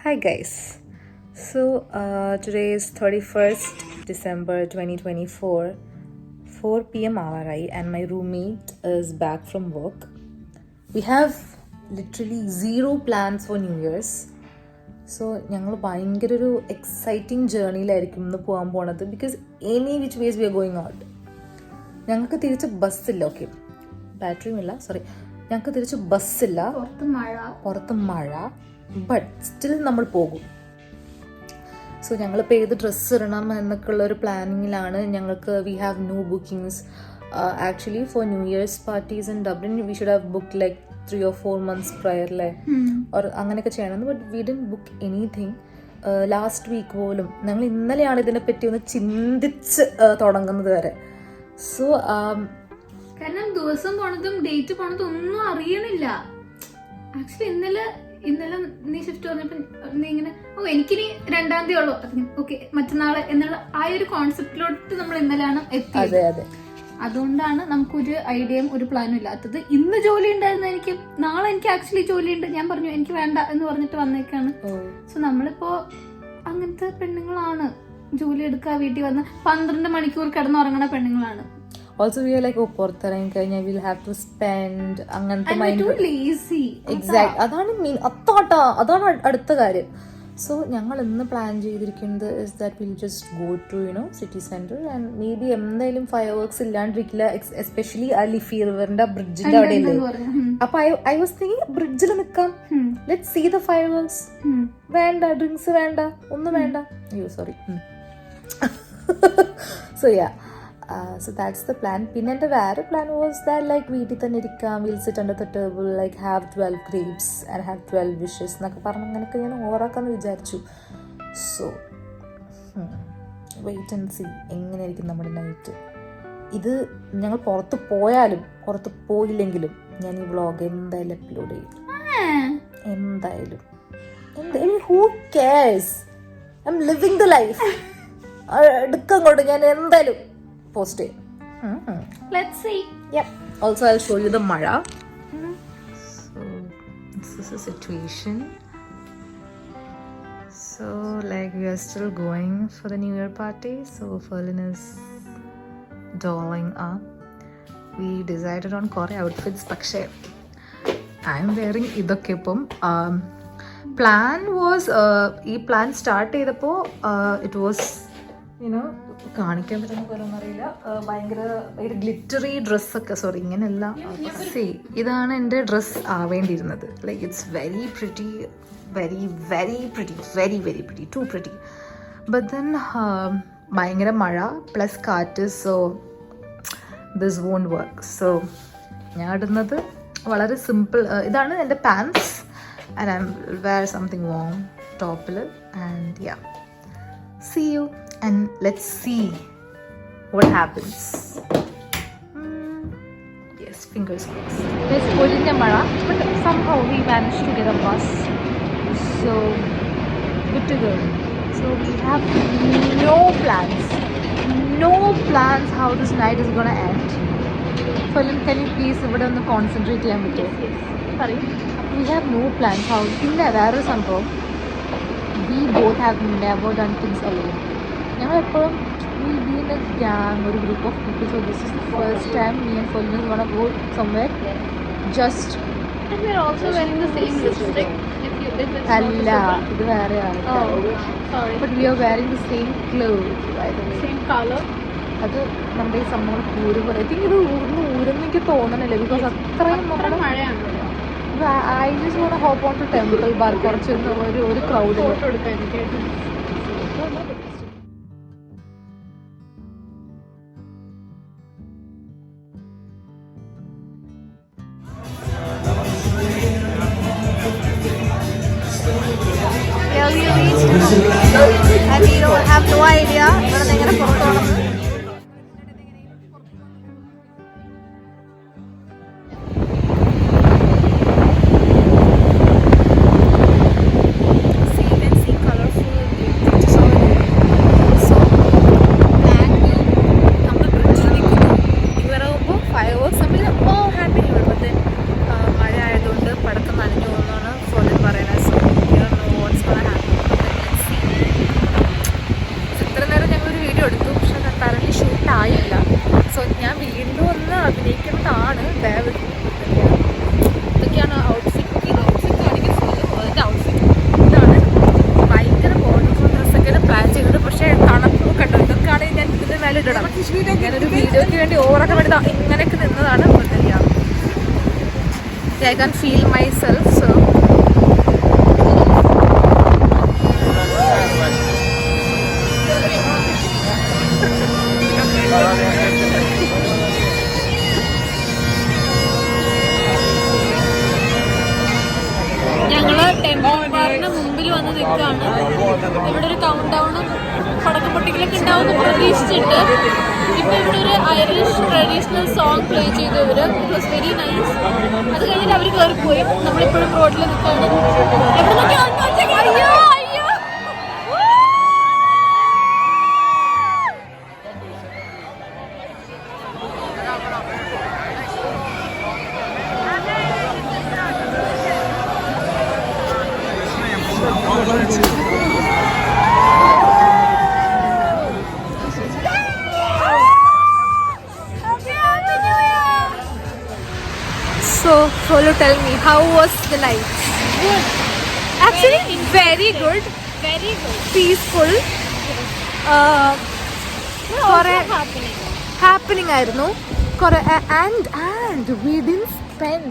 Hi guys. So today is 31st December 2024. 4 p.m. hour and my roommate is back from work. We have literally zero plans for New Year's. So ഞങ്ങൾ ഭയങ്കര ഒരു exciting ജേർണിയിലായിരിക്കും ഇന്ന് പോകാൻ പോണത് because any which ways we are going out. ഞങ്ങൾക്ക് തിരിച്ച് ബസ്സില്ല. Okay, ബാറ്ററിയും ഇല്ല, sorry. ഞങ്ങൾക്ക് തിരിച്ച് ബസ്സില്ല, പുറത്ത് മഴ, ബട്ട് സ്റ്റിൽ നമ്മൾ പോകും. സോ ഞങ്ങളിപ്പോൾ ഏത് ഡ്രസ്സ് ഇടണം എന്നൊക്കെ ഉള്ളൊരു പ്ലാനിങ്ങിലാണ്. ഞങ്ങൾക്ക് we have new bookings actually for new years parties in Dublin. We should have book like 3 or 4 months prior അല്ലേ, ഓർ അങ്ങനെയൊക്കെ ചെയ്യണം. But we didn't book anything last week പോലും. ഞങ്ങൾ ഇന്നലെയാണ് ഇതിനെപ്പറ്റി ഒന്ന് ചിന്തിച്ച് തുടങ്ങുന്നത് വരെ. സോ കാരണം ദിവസം പോണതും ഡേറ്റ് പോണതും ഒന്നും അറിയണില്ല. ആക്ച്വലി ഇന്നലെ നീ ഷിഫ്റ്റ് പറഞ്ഞപ്പോ നീ ഇങ്ങനെ എനിക്കിനി 2ാം തീയതി ഉള്ളു, ഓക്കെ മറ്റന്നാള് എന്നുള്ള ആ ഒരു കോൺസെപ്റ്റിലോട്ട് നമ്മൾ ഇന്നലെയാണ് എത്തിയത്. അതുകൊണ്ടാണ് നമുക്കൊരു ഐഡിയയും ഒരു പ്ലാനും ഇല്ലാത്തത്. ഇന്ന് ജോലി ഉണ്ടായിരുന്നു എനിക്ക്, നാളെ എനിക്ക് ആക്ച്വലി ജോലി ഉണ്ട്. ഞാൻ പറഞ്ഞു എനിക്ക് വേണ്ട എന്ന് പറഞ്ഞിട്ട് വന്നേക്കാണ്. സോ നമ്മളിപ്പോ അങ്ങനത്തെ പെണ്ണുങ്ങളാണ്. ജോലി എടുക്കുക, വീട്ടിൽ വന്ന് 12 മണിക്കൂർ കിടന്നുറങ്ങണ പെണ്ണുങ്ങളാണ്. ഓൾസോ വി ആർ ലൈക്ക് പുറത്തിറങ്ങി കഴിഞ്ഞാൽ വിൽ ഹാവ് ടു സ്പെൻഡ് അങ്ങനത്തെ എക്സാക്ട്. അതാണ് അടുത്ത കാര്യം. സോ ഞങ്ങൾ ഇന്ന് പ്ലാൻ ചെയ്തിരിക്കുന്നത് is that will just go to city centre and maybe എന്തായാലും ഫയർ വർക്ക്സ് ഇല്ലാണ്ടിരിക്കില്ല. എസ്പെഷ്യലി ആ ലിഫി റിവറിന്റെ ബ്രിഡ്ജിന്റെ അവിടെ ഇല്ലേ. അപ്പൊ ഐ വാസ് തിങ്കിങ് ബ്രിഡ്ജിൽ നിൽക്കാം, let's see the fireworks. വേണ്ട ഡ്രിങ്ക്സ് വേണ്ട, ഒന്നും വേണ്ട. അയ്യോ sorry. So yeah, so that's the plan. പിന്നെ എൻ്റെ വേറെ പ്ലാൻ വാസ് ദാറ്റ് ലൈക്ക് വീട്ടിൽ തന്നെ ഇരിക്കാം, will sit under the table, like have 12 grapes and have 12 wishes എന്നൊക്കെ പറഞ്ഞ് അങ്ങനെയൊക്കെ ഞാൻ ഓവറാക്കാന്ന് വിചാരിച്ചു. സോ വെയിറ്റ് ആൻഡ് സീ എങ്ങനെയായിരിക്കും നമ്മുടെ നൈറ്റ്. ഇത് ഞങ്ങൾ പുറത്ത് പോയാലും പുറത്ത് പോയില്ലെങ്കിലും ഞാൻ ഈ വ്ളോഗ് എന്തായാലും അപ്ലോഡ് ചെയ്യും. എന്തായാലും who CARES, I M living the life. എടുക്കാൻ കൊണ്ട് ഞാൻ എന്തായാലും post it. Let's see. Yep. Also, I'll show you the Mara. So, this is the situation. So, like, we are still going for the New Year party. So, Ferlin is dolling up. We decided on Kore outfits, പക്ഷേ I'm wearing ഇതൊക്കെ ഇപ്പം. Plan was, ഈ plan start ചെയ്തപ്പോൾ it was, കാണിക്കാൻ പറ്റുന്ന പോലെ ഒന്നും അറിയില്ല, ഭയങ്കര ഗ്ലിറ്ററി ഡ്രസ്സൊക്കെ. സോറി, ഇങ്ങനെയല്ല. ഇതാണ് എൻ്റെ ഡ്രസ്സ് ആവേണ്ടിയിരുന്നത്. Like it's very pretty, very very pretty, very very pretty, too pretty. But then ഭയങ്കര മഴ പ്ലസ് കാറ്റ്. So this won't work. So ഞാൻ ഇടുന്നത് വളരെ സിമ്പിൾ. ഇതാണ് എൻ്റെ pants and I wear something warm ടോപ്പിൽ. And yeah, see you and let's see what happens. Yes, fingers crossed. There's Polinja Mara, but somehow we managed to get a bus, so good to go. So we have no plans how this night is gonna end. Polan, can you please ഇവിടെ ഒന്ന് concentrate ചെയ്യാൻ പറ്റുമോ? Sorry, we have no plans how. പിന്നെ വേറെ സംഭവം, we both have never done things alone. ഞങ്ങൾ എപ്പോഴും we'll be in a gang, ഒരു group of people. So this is the first time me and Ferlin is gonna go somewhere just. And we are also wearing the same lipstick. അല്ല, ഇത് വേറെ ആണ്. Sorry. But we are wearing the same clothes, right? Same color. അത് നമ്മുടെ ഈ സംഭവം ഊരും. I think ഇത് ഊരെന്ന് എനിക്ക് തോന്നണില്ല ബിക്കോസ് അത്രയും മഴയാണ്. I just want to hop on to Temple Bar. കുറച്ചൊന്ന് ഒരു ക്രൗഡ് ഫോട്ടോ എടുക്കാൻ. And we don't have no idea ഇവിടെ നിന്ന് എങ്ങനെ പുറത്തോണം. മഴ ആയതുകൊണ്ട് പടക്കം നനഞ്ഞു പോകുന്നതാണ് ഫോണിൽ പറയുന്നത്. So you don't know what's gonna happen. I can't feel myself, so ഞങ്ങള് ടെമ്പിൾ പാർക്കിന് മുമ്പിൽ വന്ന് നിൽക്കുകയാണ്. ഇവിടെ ഒരു കൗണ്ട് ഡൗണും പടക്കപ്പൊട്ടിക്കലൊക്കെ ഉണ്ടാവുമെന്ന് പ്രതീക്ഷിച്ചിട്ട് ഇപ്പൊ ഇവിടെ ഒരു ഐറിഷ് ട്രഡീഷണൽ സോങ് പ്ലേ ചെയ്തു ഇവര്. It was very nice. അത് കഴിഞ്ഞിട്ട് അവർ കയറിപ്പോയി. നമ്മളിപ്പോഴും റോഡിൽ നിൽക്കുകയാണ്. അയ്യോ അയ്യോ So, Folo, tell me, how was the night? Good. Actually, very good. Very good. Peaceful. Happening ആയിരുന്നു. And we didn't spend